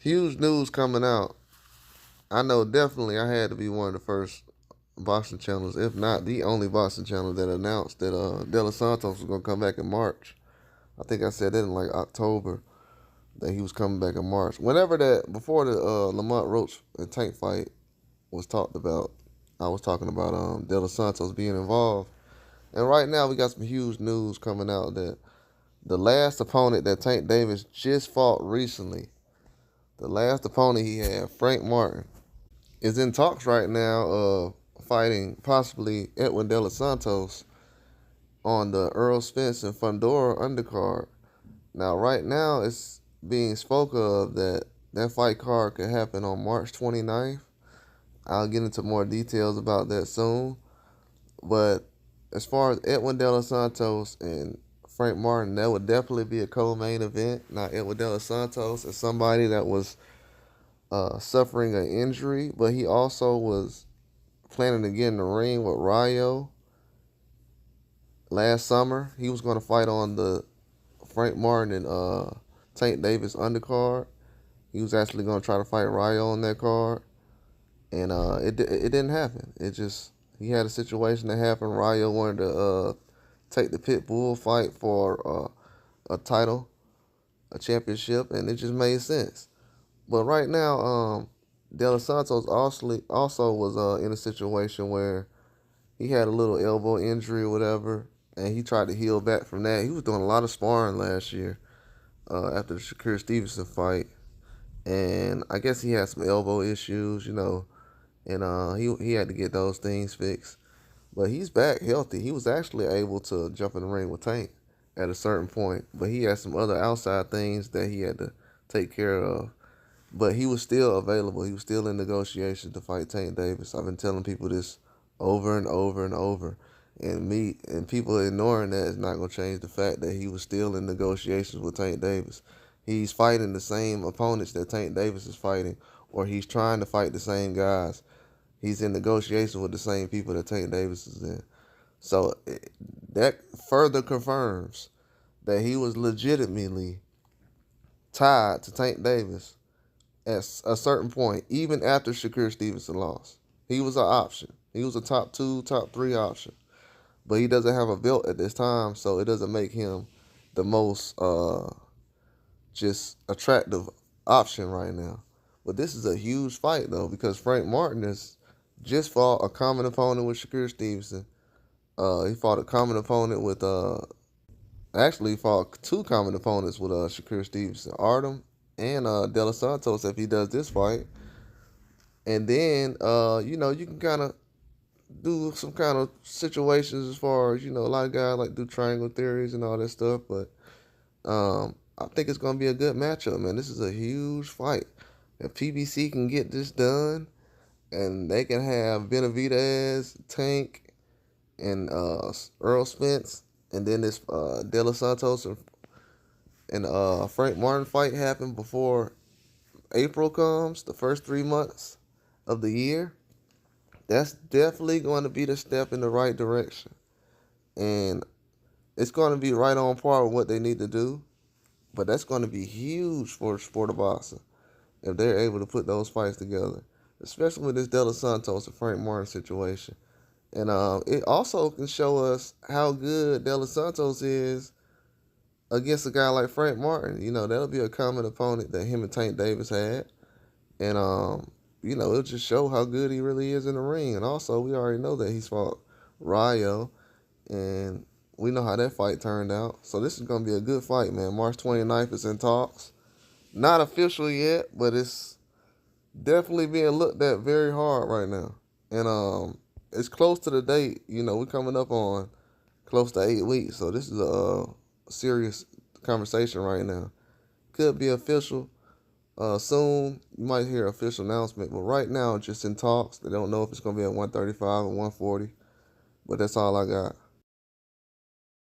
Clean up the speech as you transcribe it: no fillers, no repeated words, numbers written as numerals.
Huge news coming out. I know definitely I had to be one of the first boxing channels, if not the only boxing channel that announced that De Los Santos was gonna come back in March. I think I said that in like October that he was coming back in March. Whenever that before the Lamont Roach and Tank fight was talked about, I was talking about De Los Santos being involved. And right now we got some huge news coming out that the last opponent that Tank Davis just fought recently, the last opponent he had, Frank Martin, is in talks right now of fighting possibly Edwin De Los Santos on the Earl Spence and Fundora undercard. Now, right now, it's being spoke of that that fight card could happen on March 29th. I'll get into more details about that soon. But as far as Edwin De Los Santos and Frank Martin, that would definitely be a co-main event. Now, Edwin De Los Santos is somebody that was suffering an injury, but he also was planning to get in the ring with Rayo last summer. He was going to fight on the Frank Martin and Tank Davis undercard. He was actually going to try to fight Rayo on that card, and it didn't happen. It just he had a situation that happened. Rayo wanted to take the pit bull fight for a title, a championship, and it just made sense. But right now, De Los Santos also was in a situation where he had a little elbow injury or whatever, and he tried to heal back from that. He was doing a lot of sparring last year after the Shakur Stevenson fight, and I guess he had some elbow issues, and he had to get those things fixed. But he's back healthy. He was actually able to jump in the ring with Tank at a certain point, but he had some other outside things that he had to take care of. But he was still available. He was still in negotiation to fight Tank Davis. I've been telling people this over and over and over. And people ignoring that is not going to change the fact that he was still in negotiations with Tank Davis. He's fighting the same opponents that Tank Davis is fighting, or he's trying to fight the same guys. He's in negotiation with the same people that Tank Davis is in. So that further confirms that he was legitimately tied to Tank Davis at a certain point, even after Shakur Stevenson lost. He was an option. He was a top 2, top 3 option. But he doesn't have a belt at this time, so it doesn't make him the most just attractive option right now. But this is a huge fight, though, because Frank Martin has just fought a common opponent with Shakur Stevenson. He fought a common opponent with, actually fought 2 common opponents with Shakur Stevenson, Artem and De Los Santos if he does this fight. And then, you can kind of do some kind of situations as far as, a lot of guys like do triangle theories and all that stuff. But I think it's going to be a good matchup, man. This is a huge fight. If PBC can get this done and they can have Benavidez, Tank, and Earl Spence, and then this De Los Santos and Frank Martin fight happen before April comes, the first 3 months of the year, that's definitely going to be the step in the right direction. And it's going to be right on par with what they need to do. But that's going to be huge for the sport of boxing if they're able to put those fights together, especially with this De Los Santos and Frank Martin situation. And it also can show us how good De Los Santos is against a guy like Frank Martin. That'll be a common opponent that him and Tank Davis had. And, it'll just show how good he really is in the ring. And also, we already know that he's fought Rayo, and we know how that fight turned out. So this is going to be a good fight, man. March 29th is in talks. Not official yet, but it's definitely being looked at very hard right now. And it's close to the date. We're coming up on close to 8 weeks. So this is a serious conversation right now. Could be official. Soon, you might hear an official announcement, but right now, just in talks. They don't know if it's going to be at 135 or 140, but that's all I got.